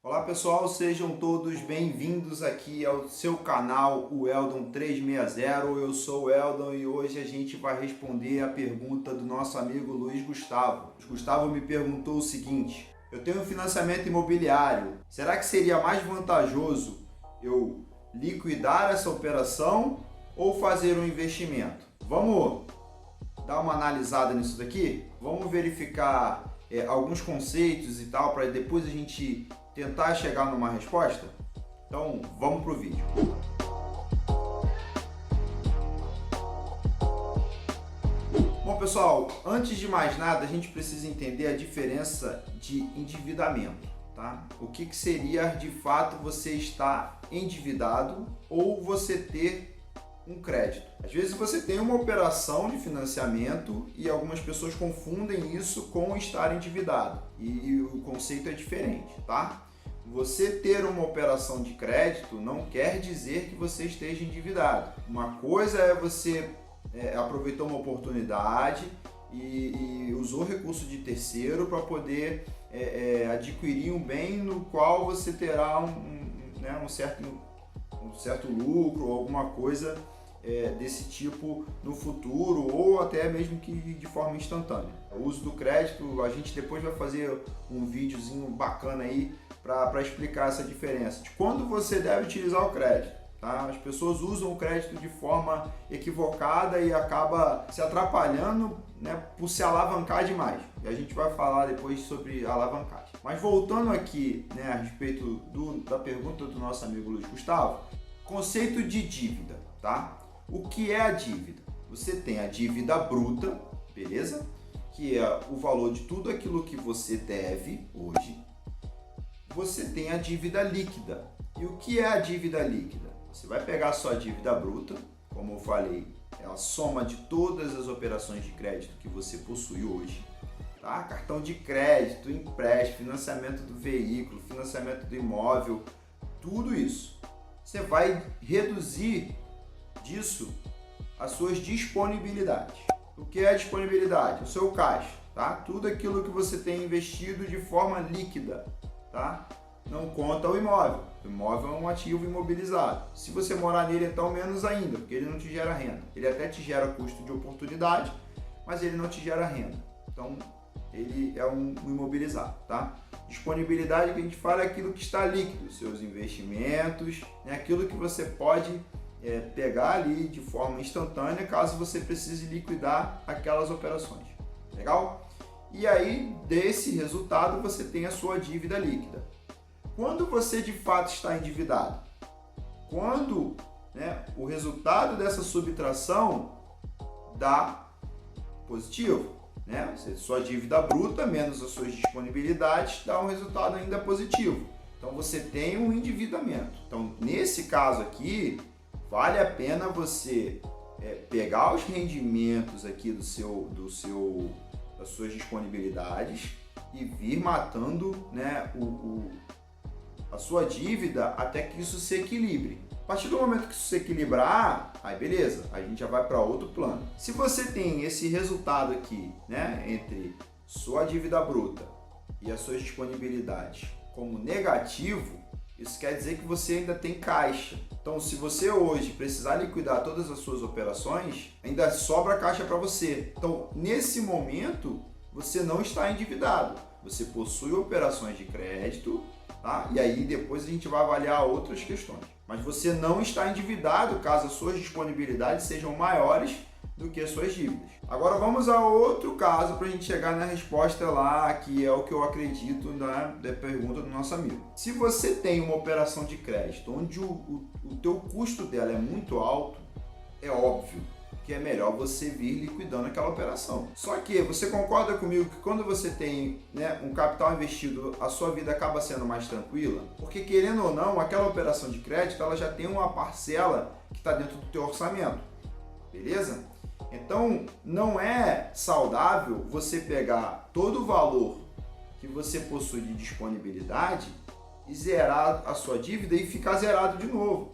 Olá pessoal, sejam todos bem-vindos aqui ao seu canal, o Eldon 360. Eu sou o Eldon e hoje a gente vai responder a pergunta do nosso amigo Luiz Gustavo. O Gustavo me perguntou o seguinte: eu tenho um financiamento imobiliário, será que seria mais vantajoso eu liquidar essa operação ou fazer um investimento? Vamos dar uma analisada nisso daqui? Vamos verificar alguns conceitos e tal, para depois a gente tentar chegar numa resposta? Então vamos pro vídeo. Bom pessoal, antes de mais nada a gente precisa entender a diferença de endividamento, tá? O que seria de fato você estar endividado ou você ter um crédito. Às vezes você tem uma operação de financiamento e algumas pessoas confundem isso com estar endividado e o conceito é diferente, tá? Você ter uma operação de crédito não quer dizer que você esteja endividado. Uma coisa é você aproveitou uma oportunidade e usou recurso de terceiro para poder adquirir um bem no qual você terá um certo lucro ou alguma coisa desse tipo no futuro, ou até mesmo que de forma instantânea. O uso do crédito, a gente depois vai fazer um videozinho bacana aí para explicar essa diferença de quando você deve utilizar o crédito. Tá? As pessoas usam o crédito de forma equivocada e acaba se atrapalhando, né, por se alavancar demais. E a gente vai falar depois sobre alavancagem. Mas voltando aqui, né, a respeito da pergunta do nosso amigo Luiz Gustavo, conceito de dívida, tá? O que é a dívida? Você tem a dívida bruta, beleza? Que é o valor de tudo aquilo que você deve hoje. Você tem a dívida líquida. E o que é a dívida líquida? Você vai pegar a sua dívida bruta, como eu falei, é a soma de todas as operações de crédito que você possui hoje, tá? Cartão de crédito, empréstimo, financiamento do veículo, financiamento do imóvel, tudo isso. Você vai reduzir disso as suas disponibilidades. O que é a disponibilidade? O seu caixa, tá? Tudo aquilo que você tem investido de forma líquida, tá? Não conta o imóvel. O imóvel é um ativo imobilizado. Se você morar nele, então menos ainda, porque ele não te gera renda. Ele até te gera custo de oportunidade, mas ele não te gera renda. Então, ele é um imobilizado, tá? Disponibilidade que a gente fala é aquilo que está líquido, seus investimentos, né? Aquilo que você pode pegar ali de forma instantânea caso você precise liquidar aquelas operações. Legal? E aí, desse resultado, você tem a sua dívida líquida. Quando você de fato está endividado? Quando, né, o resultado dessa subtração dá positivo, né? Sua dívida bruta menos as suas disponibilidades dá um resultado ainda positivo. Então você tem um endividamento. Então nesse caso aqui, vale a pena você pegar os rendimentos aqui das suas disponibilidades e vir matando, né, a sua dívida até que isso se equilibre. A partir do momento que isso se equilibrar, aí beleza, a gente já vai para outro plano. Se você tem esse resultado aqui, né, entre sua dívida bruta e as suas disponibilidades como negativo, isso quer dizer que você ainda tem caixa. Então, se você hoje precisar liquidar todas as suas operações, ainda sobra caixa para você. Então, nesse momento, você não está endividado. Você possui operações de crédito, tá? E aí depois a gente vai avaliar outras questões. Mas você não está endividado caso as suas disponibilidades sejam maiores do que as suas dívidas. Agora vamos a outro caso para a gente chegar na resposta lá, que é o que eu acredito da pergunta do nosso amigo. Se você tem uma operação de crédito onde o teu custo dela é muito alto, é óbvio que é melhor você vir liquidando aquela operação. Só que você concorda comigo que quando você tem, né, um capital investido, a sua vida acaba sendo mais tranquila? Porque querendo ou não, aquela operação de crédito ela já tem uma parcela que está dentro do teu orçamento, beleza? Então não é saudável você pegar todo o valor que você possui de disponibilidade e zerar a sua dívida e ficar zerado de novo.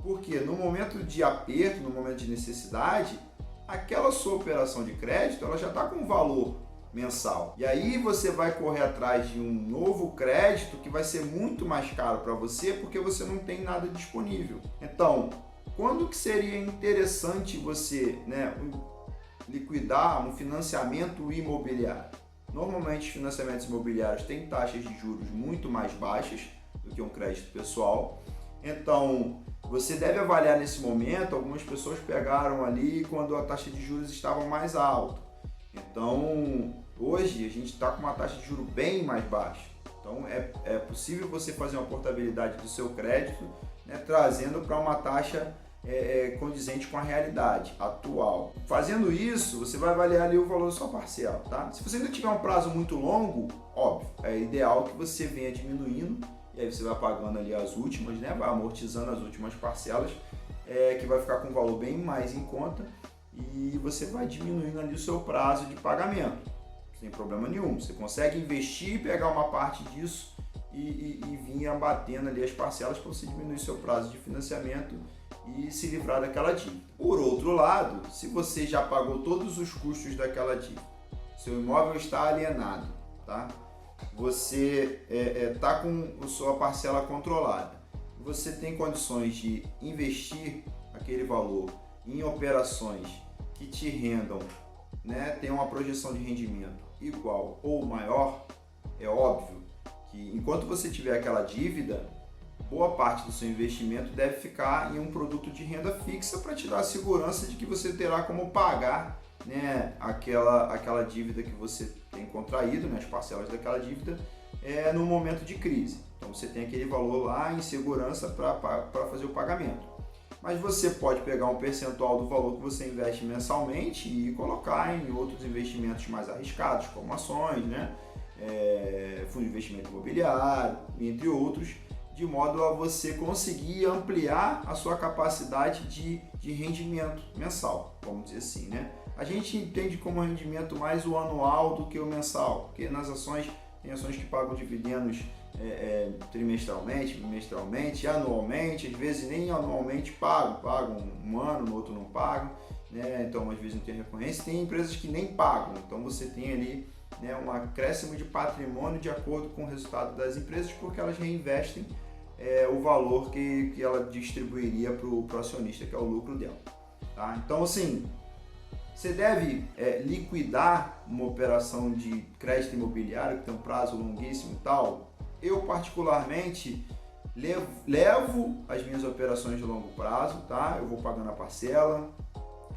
Porque no momento de aperto, no momento de necessidade, aquela sua operação de crédito ela já está com um valor mensal. E aí você vai correr atrás de um novo crédito que vai ser muito mais caro para você porque você não tem nada disponível. Então, quando que seria interessante você, né, liquidar um financiamento imobiliário? Normalmente os financiamentos imobiliários têm taxas de juros muito mais baixas do que um crédito pessoal. Então, você deve avaliar nesse momento. Algumas pessoas pegaram ali quando a taxa de juros estava mais alta. Então, hoje a gente está com uma taxa de juros bem mais baixa. Então, é possível você fazer uma portabilidade do seu crédito, né, trazendo para uma taxa condizente com a realidade atual. Fazendo isso, você vai avaliar ali o valor da sua parcela, tá? Se você ainda tiver um prazo muito longo, óbvio, é ideal que você venha diminuindo, e aí você vai pagando ali as últimas, né? Vai amortizando as últimas parcelas, que vai ficar com um valor bem mais em conta, e você vai diminuindo ali o seu prazo de pagamento, sem problema nenhum. Você consegue investir, pegar uma parte disso e vir abatendo ali as parcelas para você diminuir seu prazo de financiamento e se livrar daquela dívida. Por outro lado, se você já pagou todos os custos daquela dívida, seu imóvel está alienado, tá? Você está com a sua parcela controlada, você tem condições de investir aquele valor em operações que te rendam, né, tem uma projeção de rendimento igual ou maior, é óbvio que enquanto você tiver aquela dívida, boa parte do seu investimento deve ficar em um produto de renda fixa para te dar a segurança de que você terá como pagar, né, aquela dívida que você tem contraído, né, as parcelas daquela dívida, no momento de crise. Então você tem aquele valor lá em segurança para fazer o pagamento. Mas você pode pegar um percentual do valor que você investe mensalmente e colocar em outros investimentos mais arriscados, como ações, né, fundo de investimento imobiliário, entre outros, de modo a você conseguir ampliar a sua capacidade de rendimento mensal, vamos dizer assim, né? A gente entende como rendimento mais o anual do que o mensal, porque nas ações, tem ações que pagam dividendos trimestralmente, bimestralmente, anualmente, às vezes nem anualmente pagam um ano, no outro não pagam, né? Então às vezes não tem recorrência. Tem empresas que nem pagam, então você tem ali, né, um acréscimo de patrimônio de acordo com o resultado das empresas, porque elas reinvestem o valor que ela distribuiria para o acionista, que é o lucro dela, tá? Então assim, você deve liquidar uma operação de crédito imobiliário que tem um prazo longuíssimo e tal. Eu particularmente levo as minhas operações de longo prazo, tá? Eu vou pagando a parcela,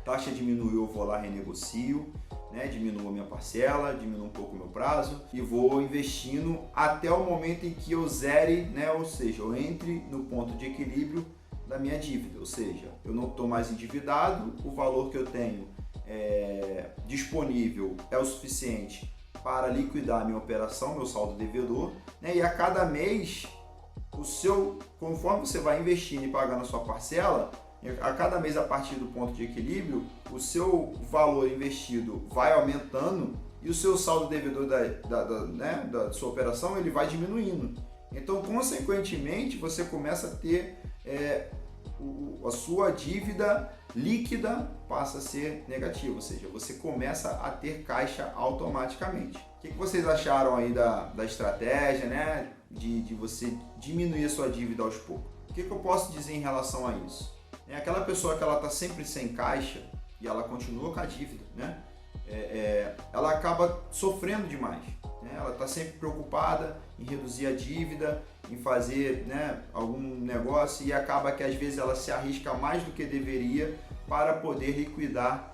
taxa diminuiu, eu vou lá, renegocio, né? Diminuo a minha parcela, diminuo um pouco o meu prazo e vou investindo até o momento em que eu zere, né? Ou seja, eu entre no ponto de equilíbrio da minha dívida, ou seja, eu não estou mais endividado, o valor que eu tenho disponível é o suficiente para liquidar a minha operação, meu saldo devedor, né? E a cada mês, conforme você vai investindo e pagando a sua parcela, a cada mês, a partir do ponto de equilíbrio, o seu valor investido vai aumentando e o seu saldo devedor da sua operação ele vai diminuindo. Então, consequentemente, você começa a ter a sua dívida líquida passa a ser negativa, ou seja, você começa a ter caixa automaticamente. O que vocês acharam aí da estratégia, né, de você diminuir a sua dívida aos poucos? O que eu posso dizer em relação a isso? É aquela pessoa que ela está sempre sem caixa e ela continua com a dívida, né? Ela acaba sofrendo demais, né? Ela está sempre preocupada em reduzir a dívida, em fazer, né, algum negócio, e acaba que às vezes ela se arrisca mais do que deveria para poder liquidar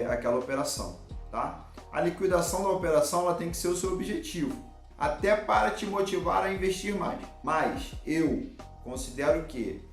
aquela operação, tá? A liquidação da operação ela tem que ser o seu objetivo, até para te motivar a investir mais. Mas eu considero que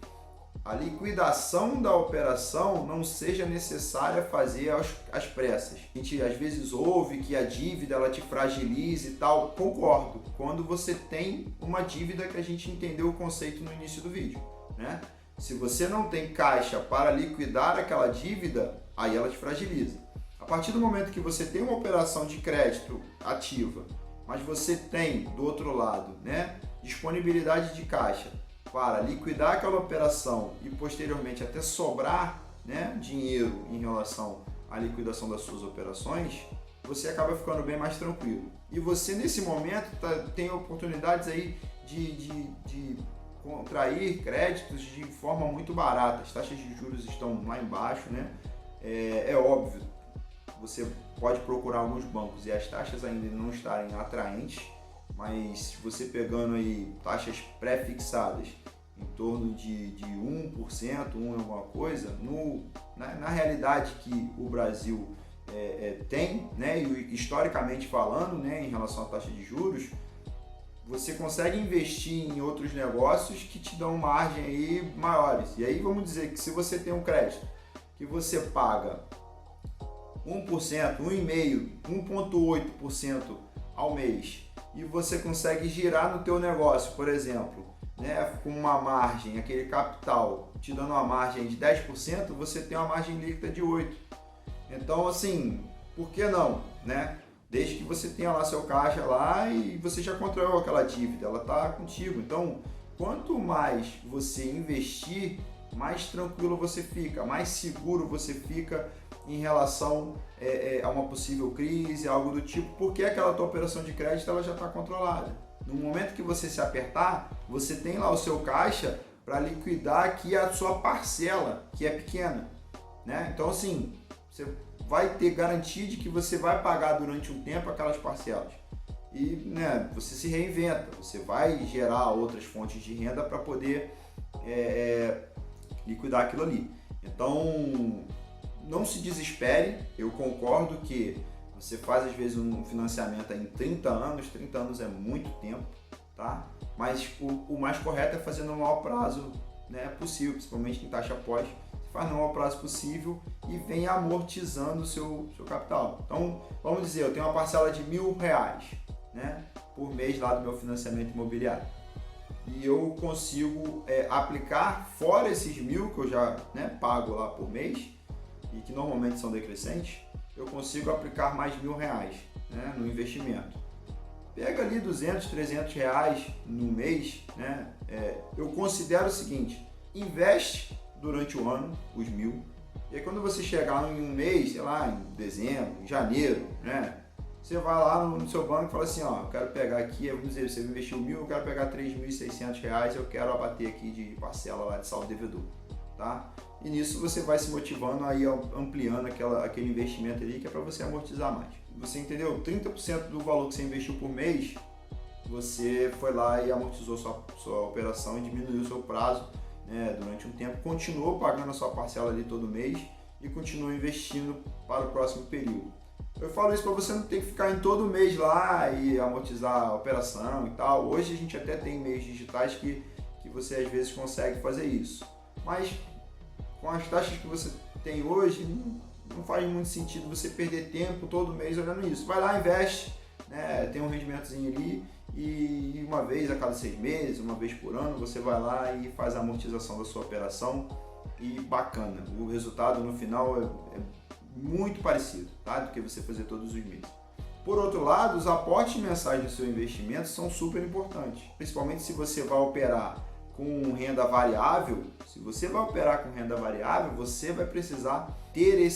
a liquidação da operação não seja necessária fazer às pressas. A gente às vezes ouve que a dívida ela te fragiliza e tal. Concordo, quando você tem uma dívida, que a gente entendeu o conceito no início do vídeo, né? Se você não tem caixa para liquidar aquela dívida, aí ela te fragiliza. A partir do momento que você tem uma operação de crédito ativa, mas você tem do outro lado, né, disponibilidade de caixa para liquidar aquela operação e posteriormente até sobrar, né, dinheiro em relação à liquidação das suas operações, você acaba ficando bem mais tranquilo. E você nesse momento tem oportunidades aí de contrair créditos de forma muito barata. As taxas de juros estão lá embaixo, né? É óbvio, você pode procurar alguns bancos e as taxas ainda não estarem atraentes, mas você pegando aí taxas pré-fixadas em torno de 1%, 1 alguma coisa, na realidade que o Brasil tem, né, e historicamente falando, né, em relação à taxa de juros, você consegue investir em outros negócios que te dão margem aí maiores. E aí vamos dizer que se você tem um crédito que você paga 1%, 1,5%, 1,8% ao mês e você consegue girar no teu negócio, por exemplo, né, com uma margem, aquele capital te dando uma margem de 10%, você tem uma margem líquida de 8%. Então, assim, por que não, né? Desde que você tenha lá seu caixa lá e você já contraiu aquela dívida, ela está contigo. Então, quanto mais você investir, mais tranquilo você fica, mais seguro você fica em relação a uma possível crise, algo do tipo, porque aquela tua operação de crédito ela já está controlada. No momento que você se apertar, você tem lá o seu caixa para liquidar aqui a sua parcela, que é pequena, né? Então, assim, você vai ter garantia de que você vai pagar durante um tempo aquelas parcelas. E, né, você se reinventa, você vai gerar outras fontes de renda para poder liquidar aquilo ali. Então, não se desespere, eu concordo que você faz às vezes um financiamento em 30 anos é muito tempo, tá? Mas o mais correto é fazer no maior prazo, né, possível, principalmente em taxa pós. Faz no maior prazo possível e vem amortizando o seu capital. Então, vamos dizer, eu tenho uma parcela de R$1.000, né, por mês lá do meu financiamento imobiliário. E eu consigo aplicar, fora esses 1.000 que eu já, né, pago lá por mês, e que normalmente são decrescentes, eu consigo aplicar mais R$1.000, né, no investimento. Pega ali R$200, R$300 no mês, né? Eu considero o seguinte, investe durante o ano, os 1.000, e aí quando você chegar em um mês, sei lá, em dezembro, em janeiro, né, você vai lá no seu banco e fala assim, ó, eu quero pegar aqui, vamos dizer, você investiu 1.000, eu quero pegar R$3.600, eu quero abater aqui de parcela lá de saldo devedor, tá? E nisso você vai se motivando aí, ampliando aquele investimento ali, que é para você amortizar mais. Você entendeu? 30% do valor que você investiu por mês, você foi lá e amortizou sua operação e diminuiu o seu prazo, né, durante um tempo, continuou pagando a sua parcela ali todo mês e continua investindo para o próximo período. Eu falo isso para você não ter que ficar em todo mês lá e amortizar a operação e tal. Hoje a gente até tem meios digitais que você às vezes consegue fazer isso. Mas com as taxas que você tem hoje, não faz muito sentido você perder tempo todo mês olhando isso. Vai lá, investe, né, tem um rendimentozinho ali e uma vez a cada 6 meses, uma vez por ano, você vai lá e faz a amortização da sua operação e bacana. O resultado no final é muito parecido, tá, do que você fazer todos os meses. Por outro lado, os aportes mensais do seu investimento são super importantes, principalmente se você vai operar com renda variável. Se você vai operar com renda variável, você vai precisar ter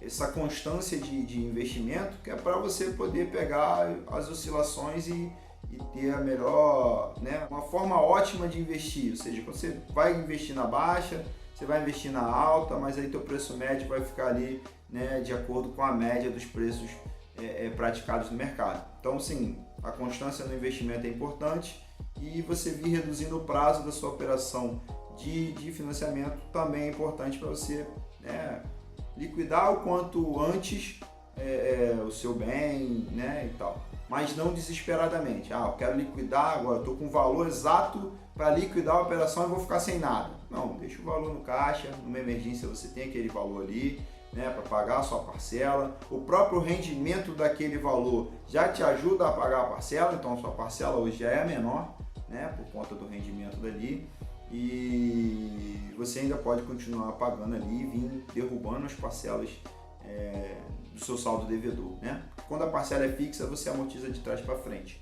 essa constância de investimento, que é para você poder pegar as oscilações e ter a melhor, né, uma forma ótima de investir. Ou seja, quando você vai investir na baixa, você vai investir na alta, mas aí teu preço médio vai ficar ali, né, de acordo com a média dos preços praticados no mercado. Então, sim, a constância no investimento é importante e você vir reduzindo o prazo da sua operação de financiamento também é importante para você, né, liquidar o quanto antes o seu bem, né, e tal. Mas não desesperadamente. Eu quero liquidar agora, estou com o valor exato para liquidar a operação e vou ficar sem nada. Não, deixa o valor no caixa, numa emergência você tem aquele valor ali, né, para pagar a sua parcela. O próprio rendimento daquele valor já te ajuda a pagar a parcela, então a sua parcela hoje já é menor, né, por conta do rendimento dali. E você ainda pode continuar pagando ali e vir derrubando as parcelas do seu saldo devedor, né? Quando a parcela é fixa, você amortiza de trás para frente.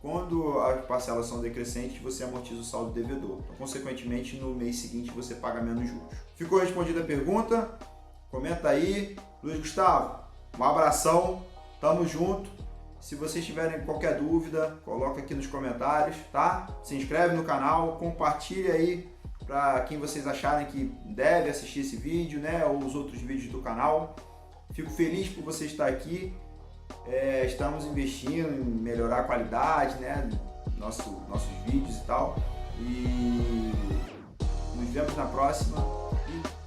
Quando as parcelas são decrescentes, você amortiza o saldo devedor. Então, consequentemente, no mês seguinte você paga menos juros. Ficou respondida a pergunta? Comenta aí. Luiz Gustavo, um abração Tamo junto. Se vocês tiverem qualquer dúvida, coloca aqui nos comentários, tá? Se inscreve no canal, compartilha aí para quem vocês acharem que deve assistir esse vídeo, né? Ou os outros vídeos do canal. Fico feliz por você estar aqui. Estamos investindo em melhorar a qualidade, né? Nossos vídeos e tal. E nos vemos na próxima. E